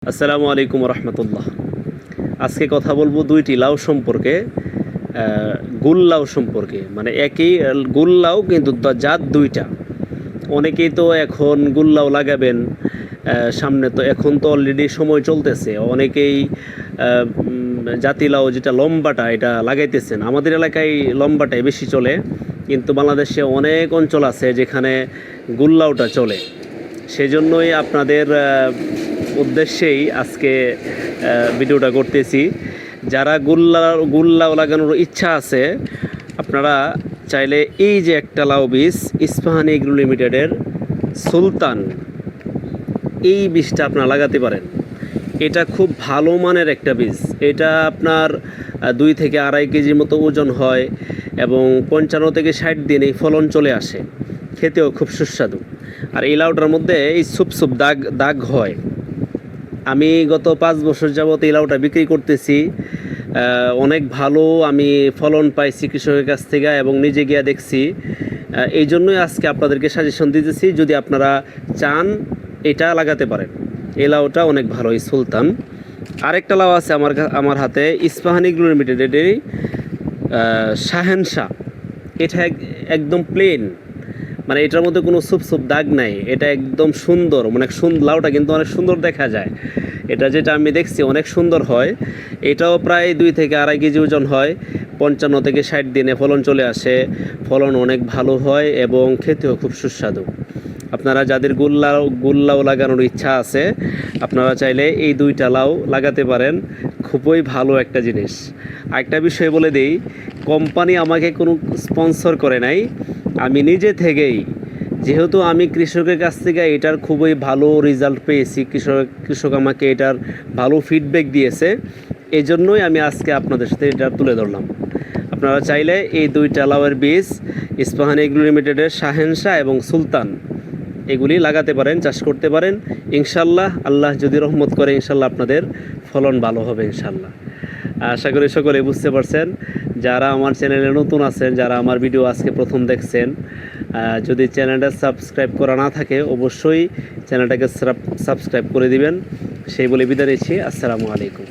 আসসালামু আলাইকুম রহমতুল্লাহ। আজকে কথা বলবো দুইটি লাউ সম্পর্কে, গুল লাউ সম্পর্কে। মানে একই গুল লাউ কিন্তু জাত দুইটা। অনেকেই তো এখন গুল লাউ লাগাবেন, সামনে তো এখন তো অলরেডি সময় চলতেছে, অনেকেই জাতি লাউ যেটা লম্বাটা এটা লাগাইতেছেন। আমাদের এলাকায় লম্বাটাই বেশি চলে, কিন্তু বাংলাদেশে অনেক অঞ্চল আছে যেখানে গুল লাউটা চলে। সেজন্যই আপনাদের উদ্দেশ্যেই আজকে ভিডিওটা করতেছি। যারা গুল লাউ লাগানোর ইচ্ছা আছে, আপনারা চাইলে এই যে একটা লাউ বীজ ইস্পাহানি এগ্রো লিমিটেডের সুলতান, এই বীজটা আপনারা লাগাতে পারেন। এটা খুব ভালো মানের একটা বীজ। এটা আপনার 2 থেকে 2.5 কেজির মতো ওজন হয় এবং 55 থেকে 60 দিন এই ফলন চলে আসে। খেতেও খুব সুস্বাদু। আর এই লাউটার মধ্যে এই সুপ দাগ দাগ হয়। আমি গত 5 বছর যাবত এই লাউটা বিক্রি করতেছি। অনেক ভালো আমি ফলন পাইছি কৃষকের কাছ থেকে এবং নিজে গিয়ে দেখছি। এই জন্যই আজকে আপনাদেরকে সাজেশন দিতেছি, যদি আপনারা চান এটা লাগাতে পারেন। এই লাউটা অনেক ভালো, এই সুলতান। আরেকটা লাউ আছে আমার হাতে, ইস্পাহানি এগ্রো লিমিটেডের শাহেনশাহ। এটা একদম প্লেন, মানে এটার মধ্যে কোনো সুপ দাগ নাই। এটা একদম সুন্দর, মানে লাউটা কিন্তু অনেক সুন্দর দেখা যায়। এটা যেটা আমি দেখছি অনেক সুন্দর হয়। এটাও প্রায় 2 থেকে 2.5 কেজি ওজন হয়। 55 থেকে 60 দিনে ফলন চলে আসে। ফলন অনেক ভালো হয় এবং খেতেও খুব সুস্বাদু। আপনারা যাদের গুল লাউ লাগানোর ইচ্ছা আছে, আপনারা চাইলে এই 2টা লাউ লাগাতে পারেন। খুবই ভালো একটা জিনিস। আরেকটা বিষয় বলে দিই, কোম্পানি আমাকে কোনো স্পন্সর করে নাই, আমি নিজে থেকেই, যেহেতু আমি কৃষকের কাছ থেকে এটার খুবই ভালো রেজাল্ট পেয়েছি, কৃষক আমাকে এটার ভালো ফিডব্যাক দিয়েছে, এই জন্যই আমি আজকে আপনাদের সাথে এটা তুলে ধরলাম। আপনারা চাইলে এই 2টা লাউয়ের বীজ ইস্পাহানি এগ্রো লিমিটেডের শাহেনশাহ এবং সুলতান এগুলি লাগাতে পারেন, চাষ করতে পারেন। ইনশাল্লাহ, আল্লাহ যদি রহমত করে, ইনশাল্লাহ আপনাদের ফলন ভালো হবে ইনশাল্লাহ। আশা করি সকলে বুঝতে পারছেন। যারা আমার চ্যানেলে নতুন আছেন, যারা আমার ভিডিও আজকে প্রথম দেখছেন, যদি চ্যানেলটা সাবস্ক্রাইব করা না থাকে, অবশ্যই চ্যানেলটাকে সাবস্ক্রাইব করে দিবেন। সেই বলে বিদায় নিচ্ছি। আসসালামু আলাইকুম।